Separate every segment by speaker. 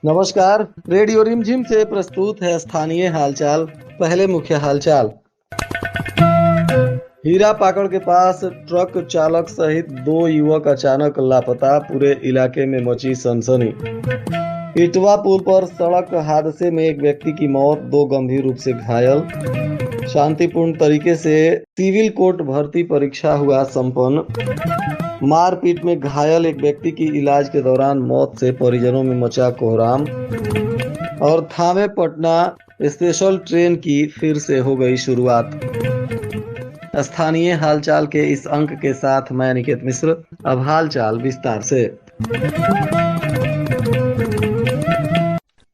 Speaker 1: नमस्कार। रेडियो रिमझिम से प्रस्तुत है स्थानीय हालचाल। पहले मुख्य हालचाल। हीरा पाकड़ के पास ट्रक चालक सहित 2 युवक अचानक लापता, पूरे इलाके में मची सनसनी। इटवा पुल पर सड़क हादसे में एक व्यक्ति की मौत, 2 गंभीर रूप से घायल। शांतिपूर्ण तरीके से सिविल कोर्ट भर्ती परीक्षा हुआ संपन्न। मारपीट में घायल एक व्यक्ति की इलाज के दौरान मौत से परिजनों में मचा कोहराम। और थावे पटना स्पेशल ट्रेन की फिर से हो गई शुरुआत। स्थानीय हालचाल के इस अंक के साथ मैं निकेत मिश्र। अब हालचाल विस्तार से।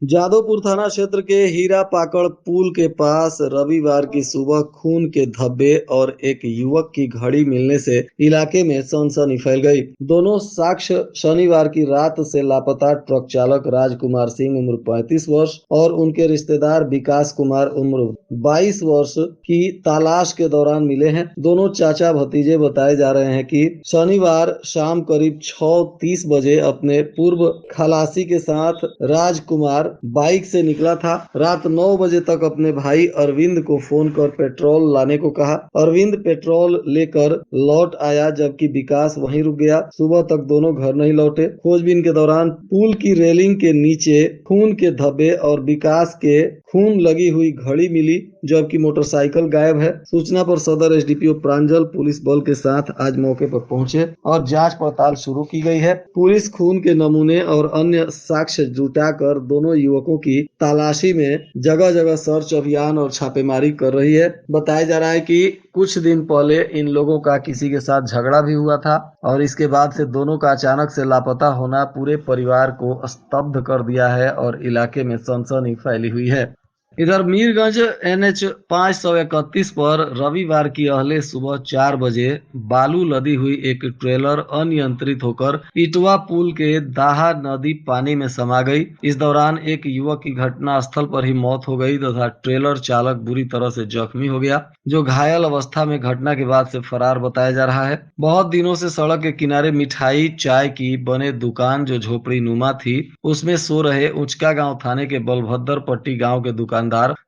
Speaker 1: जादवपुर थाना क्षेत्र के हीरा पाकड़ पुल के पास रविवार की सुबह खून के धब्बे और एक युवक की घड़ी मिलने से इलाके में सनसनी फैल गई। दोनों साक्ष्य शनिवार की रात से लापता ट्रक चालक राजकुमार सिंह उम्र 35 वर्ष और उनके रिश्तेदार विकास कुमार उम्र 22 वर्ष की तलाश के दौरान मिले हैं। दोनों चाचा भतीजे बताए जा रहे हैं कि शनिवार शाम करीब 6:30 बजे अपने पूर्व खलासी के साथ राजकुमार बाइक से निकला था। रात 9 बजे तक अपने भाई अरविंद को फोन कर पेट्रोल लाने को कहा। अरविंद पेट्रोल लेकर लौट आया, जबकि विकास वहीं रुक गया। सुबह तक दोनों घर नहीं लौटे। खोजबीन के दौरान पुल की रेलिंग के नीचे खून के धब्बे और विकास के खून लगी हुई घड़ी मिली, जबकि मोटरसाइकिल गायब है। सूचना पर सदर एसडीपीओ प्रांजल पुलिस बल के साथ आज मौके पर पहुंचे और जांच पड़ताल शुरू की गई है। पुलिस खून के नमूने और अन्य साक्ष्य जुटाकर दोनों युवकों की तलाशी में जगह जगह सर्च अभियान और छापेमारी कर रही है। बताया जा रहा है कि कुछ दिन पहले इन लोगों का किसी के साथ झगड़ा भी हुआ था और इसके बाद से दोनों का अचानक से लापता होना पूरे परिवार को स्तब्ध कर दिया है और इलाके में सनसनी फैली हुई है। इधर मीरगंज NH 531 पर रविवार की अहले सुबह 4 बजे बालू लदी हुई एक ट्रेलर अनियंत्रित होकर इटवा पुल के दाहा नदी पानी में समा गई। इस दौरान एक युवक की घटना स्थल पर ही मौत हो गई तथा ट्रेलर चालक बुरी तरह से जख्मी हो गया, जो घायल अवस्था में घटना के बाद से फरार बताया जा रहा है। बहुत दिनों से सड़क के किनारे मिठाई चाय की बने दुकान जो झोपड़ी नुमा थी, उसमें सो रहे उचका गांव थाने के बलभद्र पट्टी गांव के दुकानदार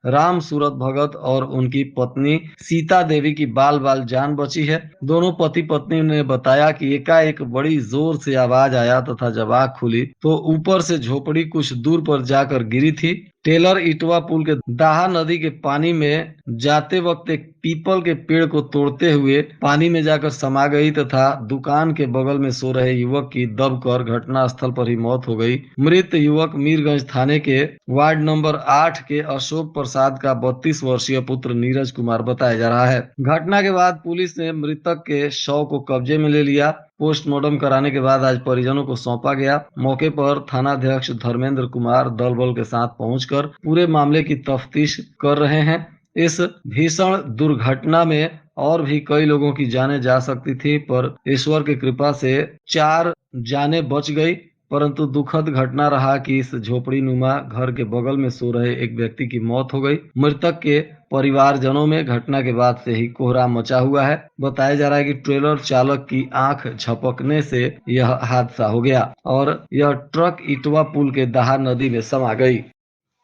Speaker 1: राम सूरत भगत और उनकी पत्नी सीता देवी की बाल बाल जान बची है। दोनों पति पत्नी ने बताया कि एकाएक बड़ी जोर से आवाज आया तथा जब आंख खुली तो ऊपर से झोपड़ी कुछ दूर पर जाकर गिरी थी। टेलर इटवा पुल के दाहा नदी के पानी में जाते वक्त एक पीपल के पेड़ को तोड़ते हुए पानी में जाकर समा गई तथा दुकान के बगल में सो रहे युवक की दबकर घटना स्थल पर ही मौत हो गई। मृत युवक मीरगंज थाने के वार्ड नंबर 8 के अशोक प्रसाद का 32 वर्षीय पुत्र नीरज कुमार बताया जा रहा है। घटना के बाद पुलिस ने मृतक के शव को कब्जे में ले लिया। पोस्टमार्टम कराने के बाद आज परिजनों को सौंपा गया। मौके पर थानाध्यक्ष धर्मेंद्र कुमार दल बल के साथ पहुंचकर पूरे मामले की तफ्तीश कर रहे हैं। इस भीषण दुर्घटना में और भी कई लोगों की जानें जा सकती थी, पर ईश्वर की कृपा से 4 जानें बच गई। परंतु दुखद घटना रहा कि इस झोपड़ी नुमा घर के बगल में सो रहे एक व्यक्ति की मौत हो गई। मृतक के परिवारजनों में घटना के बाद से ही कोहराम मचा हुआ है। बताया जा रहा है कि ट्रेलर चालक की आंख झपकने से यह हादसा हो गया और यह ट्रक इटवा पुल के दाहा नदी में समा गई।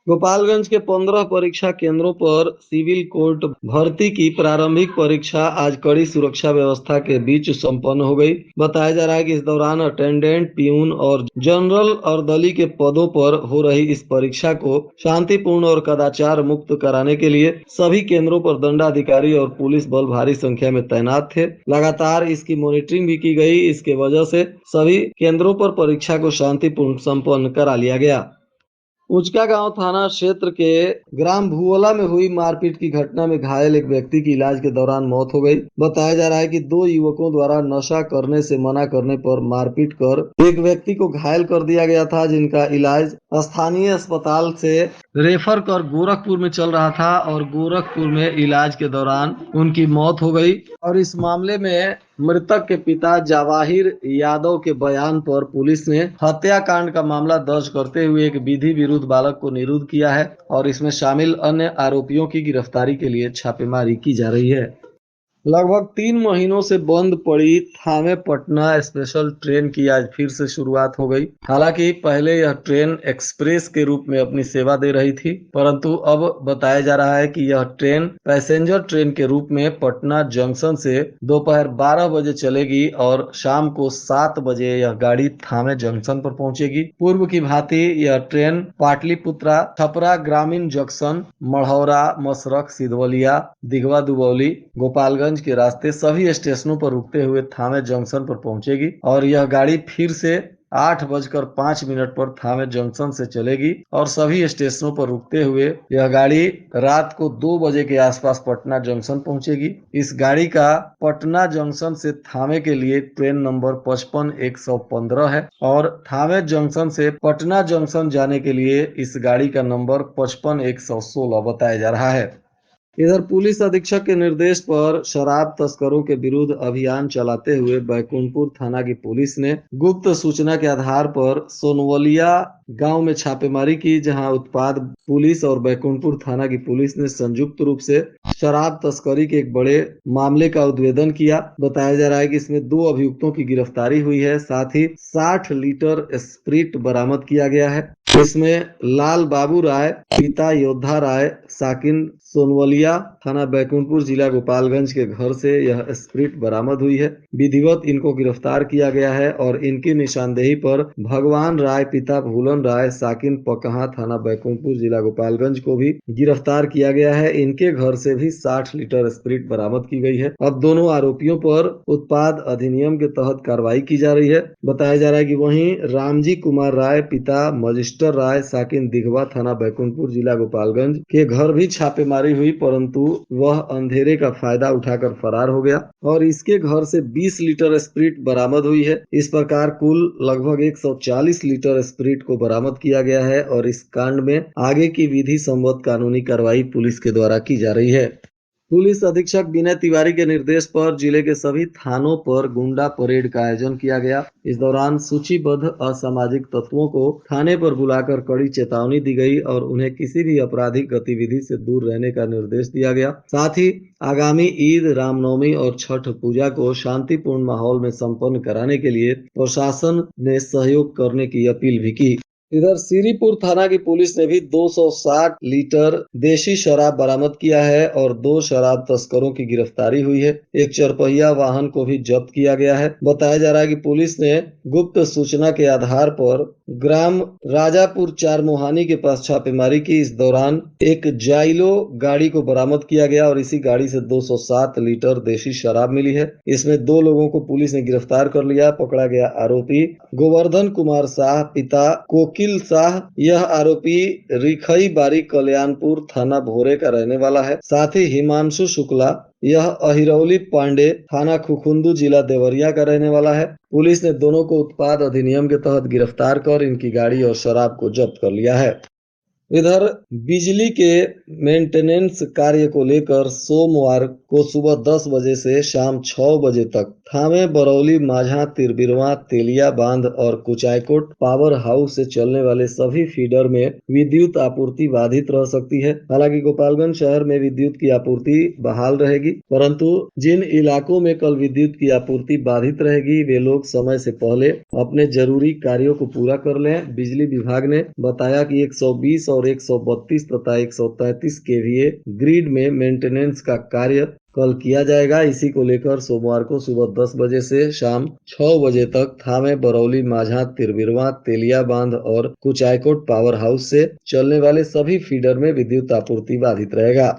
Speaker 1: गोपालगंज के 15 परीक्षा केंद्रों पर सिविल कोर्ट भर्ती की प्रारंभिक परीक्षा आज कड़ी सुरक्षा व्यवस्था के बीच संपन्न हो गई। बताया जा रहा है कि इस दौरान अटेंडेंट, पियून और जनरल अर्दली के पदों पर हो रही इस परीक्षा को शांतिपूर्ण और कदाचार मुक्त कराने के लिए सभी केंद्रों पर दंडाधिकारी और पुलिस बल भारी संख्या में तैनात थे। लगातार इसकी मॉनिटरिंग भी की गई। इसके वजह से सभी केंद्रों पर परीक्षा को शांतिपूर्ण संपन्न करा लिया गया। उचका गांव थाना क्षेत्र के ग्राम भुवला में हुई मारपीट की घटना में घायल एक व्यक्ति की इलाज के दौरान मौत हो गई। बताया जा रहा है कि 2 युवकों द्वारा नशा करने से मना करने पर मारपीट कर एक व्यक्ति को घायल कर दिया गया था, जिनका इलाज स्थानीय अस्पताल से रेफर कर गोरखपुर में चल रहा था और गोरखपुर में इलाज के दौरान उनकी मौत हो गई। और इस मामले में मृतक के पिता जवाहिर यादव के बयान पर पुलिस ने हत्याकांड का मामला दर्ज करते हुए एक विधि विरुद्ध बालक को निरुद्ध किया है और इसमें शामिल अन्य आरोपियों की गिरफ्तारी के लिए छापेमारी की जा रही है। लगभग 3 महीनों से बंद पड़ी थावे पटना स्पेशल ट्रेन की आज फिर से शुरुआत हो गई। हालांकि पहले यह ट्रेन एक्सप्रेस के रूप में अपनी सेवा दे रही थी, परंतु अब बताया जा रहा है कि यह ट्रेन पैसेंजर ट्रेन के रूप में पटना जंक्शन से दोपहर 12 बजे चलेगी और शाम को 7 बजे यह गाड़ी थावे जंक्शन पर पहुंचेगी। पूर्व की भांति यह ट्रेन पाटलिपुत्रा, छपरा ग्रामीण जंक्शन, मढ़ौरा, मसरख, सिधवलिया, दिघवा दुबौली, गोपालगंज के रास्ते सभी स्टेशनों पर रुकते हुए थावे जंक्शन पर पहुंचेगी और यह गाड़ी फिर से 8:05 पर थावे जंक्शन से चलेगी और सभी स्टेशनों पर रुकते हुए यह गाड़ी रात को 2 बजे के आसपास पटना जंक्शन पहुंचेगी। इस गाड़ी का पटना जंक्शन से थावे के लिए ट्रेन नंबर 55-115 है और थावे जंक्शन से पटना जंक्शन जाने के लिए इस गाड़ी का नंबर 55-116 बताया जा रहा है। इधर पुलिस अधीक्षक के निर्देश पर शराब तस्करों के विरुद्ध अभियान चलाते हुए बैकुंठपुर थाना की पुलिस ने गुप्त सूचना के आधार पर सोनवलिया गांव में छापेमारी की, जहां उत्पाद पुलिस और बैकुंठपुर थाना की पुलिस ने संयुक्त रूप से शराब तस्करी के एक बड़े मामले का उद्भेदन किया। बताया जा रहा है कि इसमें 2 अभियुक्तों की गिरफ्तारी हुई है, साथ ही 60 लीटर स्प्रिट बरामद किया गया है। इसमें लाल बाबू राय, पिता योद्धा राय, साकिन सोनवलिया, थाना बैकुंठपुर, जिला गोपालगंज के घर से यह स्प्रिट बरामद हुई है। विधिवत इनको गिरफ्तार किया गया है और इनकी निशानदेही पर भगवान राय, पिता भूलन राय, साकिन पकहा, थाना बैकुंठपुर, जिला गोपालगंज को भी गिरफ्तार किया गया है। इनके घर से भी 60 लीटर स्प्रिट बरामद की गई है। अब दोनों आरोपियों पर उत्पाद अधिनियम के तहत कार्रवाई की जा रही है। बताया जा रहा है कि वहीं रामजी कुमार राय, पिता मजिस्टर राय, साकिन दिघवा, थाना बैकुंठपुर, जिला गोपालगंज के घर भी छापेमारी हुई, परंतु वह अंधेरे का फायदा उठाकर फरार हो गया और इसके घर से 20 लीटर स्प्रिट बरामद हुई है। इस प्रकार कुल लगभग 140 लीटर स्प्रिट को बरामद किया गया है और इस कांड में आगे की विधि सम्मत कानूनी कार्रवाई पुलिस के द्वारा की जा रही है। पुलिस अधीक्षक विनय तिवारी के निर्देश पर जिले के सभी थानों पर गुंडा परेड का आयोजन किया गया। इस दौरान सूचीबद्ध असामाजिक तत्वों को थाने पर बुलाकर कड़ी चेतावनी दी गई और उन्हें किसी भी आपराधिक गतिविधि से दूर रहने का निर्देश दिया गया। साथ ही आगामी ईद, रामनवमी और छठ पूजा को शांतिपूर्ण माहौल में संपन्न कराने के लिए प्रशासन ने सहयोग करने की अपील भी की। इधर श्रीपुर थाना की पुलिस ने भी 260 लीटर देशी शराब बरामद किया है और 2 शराब तस्करों की गिरफ्तारी हुई है। एक चरपहिया वाहन को भी जब्त किया गया है। बताया जा रहा है कि पुलिस ने गुप्त सूचना के आधार पर ग्राम राजापुर 4 मोहानी के पास छापेमारी की। इस दौरान एक जाइलो गाड़ी को बरामद किया गया और इसी गाड़ी से 207 लीटर देशी शराब मिली है। इसमें 2 लोगों को पुलिस ने गिरफ्तार कर लिया। पकड़ा गया आरोपी गोवर्धन कुमार शाह, पिता कोकिल शाह। यह आरोपी रिखई बारी, कल्याणपुर, थाना भोरे का रहने वाला है। साथ ही हिमांशु शुक्ला, यह अहिरौली पांडे, थाना खुखुंदू, जिला देवरिया का रहने वाला है। पुलिस ने दोनों को उत्पाद अधिनियम के तहत गिरफ्तार कर इनकी गाड़ी और शराब को जब्त कर लिया है। इधर बिजली के मेंटेनेंस कार्य को लेकर सोमवार को सुबह 10 बजे से शाम 6 बजे तक थावे, बरौली, माझा, तिरबिरवा, तेलिया बांध और कुचायकोट पावर हाउस से चलने वाले सभी फीडर में विद्युत आपूर्ति बाधित रह सकती है। हालांकि गोपालगंज शहर में विद्युत की आपूर्ति बहाल रहेगी, परंतु जिन इलाकों में कल विद्युत की आपूर्ति बाधित रहेगी वे लोग समय से पहले अपने जरूरी कार्यों को पूरा कर लें। बिजली विभाग ने बताया कि 120 और 132 तथा 133 केवीए ग्रिड में मेंटेनेंस का कार्य कल किया जाएगा। इसी को लेकर सोमवार को सुबह 10 बजे से शाम 6 बजे तक थावे, बरौली, माझा, तिरबिरवा, तेलिया बांध और कुचायकोट पावर हाउस से चलने वाले सभी फीडर में विद्युत आपूर्ति बाधित रहेगा।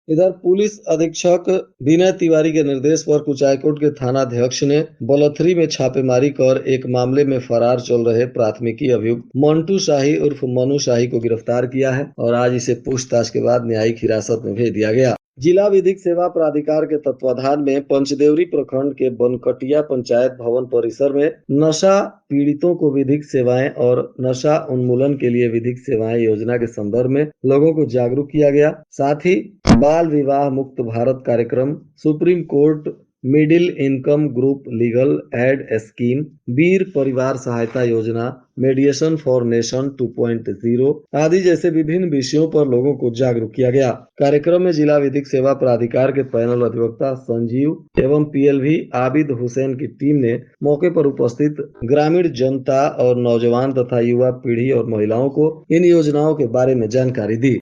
Speaker 1: इधर पुलिस अधीक्षक विनय तिवारी के निर्देश पर कुचायकोट के थानाध्यक्ष ने बलथरी में छापेमारी कर एक मामले में फरार चल रहे प्राथमिकी अभियुक्त मंटू शाही उर्फ मनु शाही को गिरफ्तार किया है और आज इसे पूछताछ के बाद न्यायिक हिरासत में भेज दिया गया। जिला विधिक सेवा प्राधिकार के तत्वाधान में पंचदेवरी प्रखंड के बनकटिया पंचायत भवन परिसर में नशा पीड़ितों को विधिक सेवाएं और नशा उन्मूलन के लिए विधिक सेवाएं योजना के संदर्भ में लोगों को जागरूक किया गया। साथ ही बाल विवाह मुक्त भारत कार्यक्रम, Supreme Court middle income group legal aid scheme, वीर परिवार सहायता योजना, मेडिएशन फॉर नेशन 2.0 आदि जैसे विभिन्न विषयों पर लोगों को जागरूक किया गया। कार्यक्रम में जिला विधिक सेवा प्राधिकार के पैनल अधिवक्ता संजीव एवं पीएलवी आबिद हुसैन की टीम ने मौके पर उपस्थित ग्रामीण जनता और नौजवान तथा युवा पीढ़ी और महिलाओं को इन योजनाओं के बारे में जानकारी दी।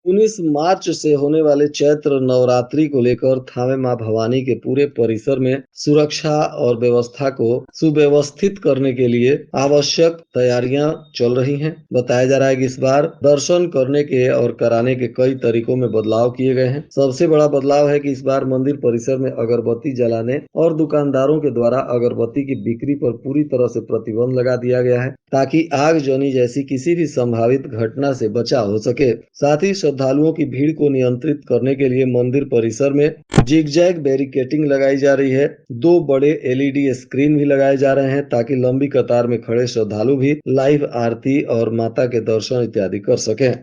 Speaker 1: 19 मार्च से होने वाले चैत्र नवरात्रि को लेकर थावे मां भवानी के पूरे परिसर में सुरक्षा और व्यवस्था को सुव्यवस्थित करने के लिए आवश्यक तैयारियां चल रही हैं। बताया जा रहा है कि इस बार दर्शन करने के और कराने के कई तरीकों में बदलाव किए गए हैं। सबसे बड़ा बदलाव है कि इस बार मंदिर परिसर में अगरबत्ती जलाने और दुकानदारों के द्वारा अगरबत्ती की बिक्री पर पूरी तरह से प्रतिबंध लगा दिया गया है, ताकि आगजनी जैसी किसी भी संभावित घटना से बचाव हो सके। साथ ही श्रद्धालुओं की भीड़ को नियंत्रित करने के लिए मंदिर परिसर में जिगजैग बैरिकेटिंग लगाई जा रही है। 2 बड़े एलईडी स्क्रीन भी लगाए जा रहे हैं, ताकि लंबी कतार में खड़े श्रद्धालु भी लाइव आरती और माता के दर्शन इत्यादि कर सकें।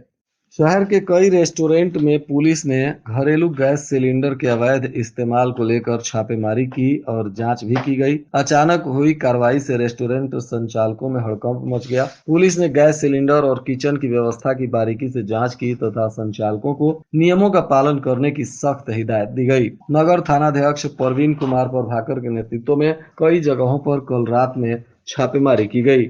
Speaker 1: शहर के कई रेस्टोरेंट में पुलिस ने घरेलू गैस सिलेंडर के अवैध इस्तेमाल को लेकर छापेमारी की और जांच भी की गई। अचानक हुई कार्रवाई से रेस्टोरेंट संचालकों में हड़कंप मच गया। पुलिस ने गैस सिलेंडर और किचन की व्यवस्था की बारीकी से जांच की तथा संचालकों को नियमों का पालन करने की सख्त हिदायत दी गई। नगर थानाध्यक्ष परवीन कुमार प्रभाकर के नेतृत्व में कई जगहों पर कल रात में छापेमारी की गई।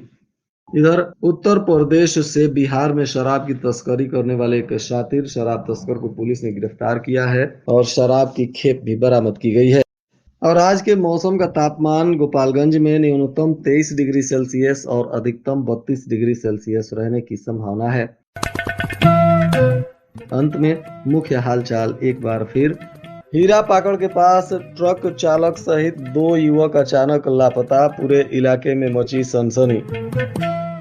Speaker 1: इधर उत्तर प्रदेश से बिहार में शराब की तस्करी करने वाले एक शातिर शराब तस्कर को पुलिस ने गिरफ्तार किया है और शराब की खेप भी बरामद की गई है। और आज के मौसम का तापमान गोपालगंज में न्यूनतम 23 डिग्री सेल्सियस और अधिकतम 32 डिग्री सेल्सियस रहने की संभावना है। अंत में मुख्य हालचाल एक बार फिर। हीरा पाकड़ के पास ट्रक चालक सहित 2 युवक अचानक लापता, पूरे इलाके में मची सनसनी।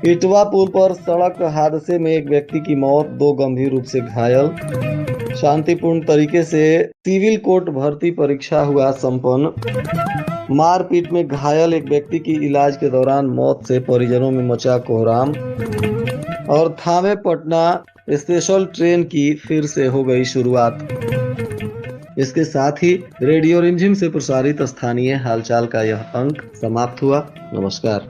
Speaker 1: इटवा पुल पर सड़क हादसे में एक व्यक्ति की मौत, 2 गंभीर रूप से घायल। शांतिपूर्ण तरीके से सिविल कोर्ट भर्ती परीक्षा हुआ संपन्न। मारपीट में घायल एक व्यक्ति की इलाज के दौरान मौत से परिजनों में मचा कोहराम। और थावे पटना स्पेशल ट्रेन की फिर से हो गई शुरुआत। इसके साथ ही रेडियो रिमझिम से प्रसारित स्थानीय हालचाल का यह अंक समाप्त हुआ। नमस्कार।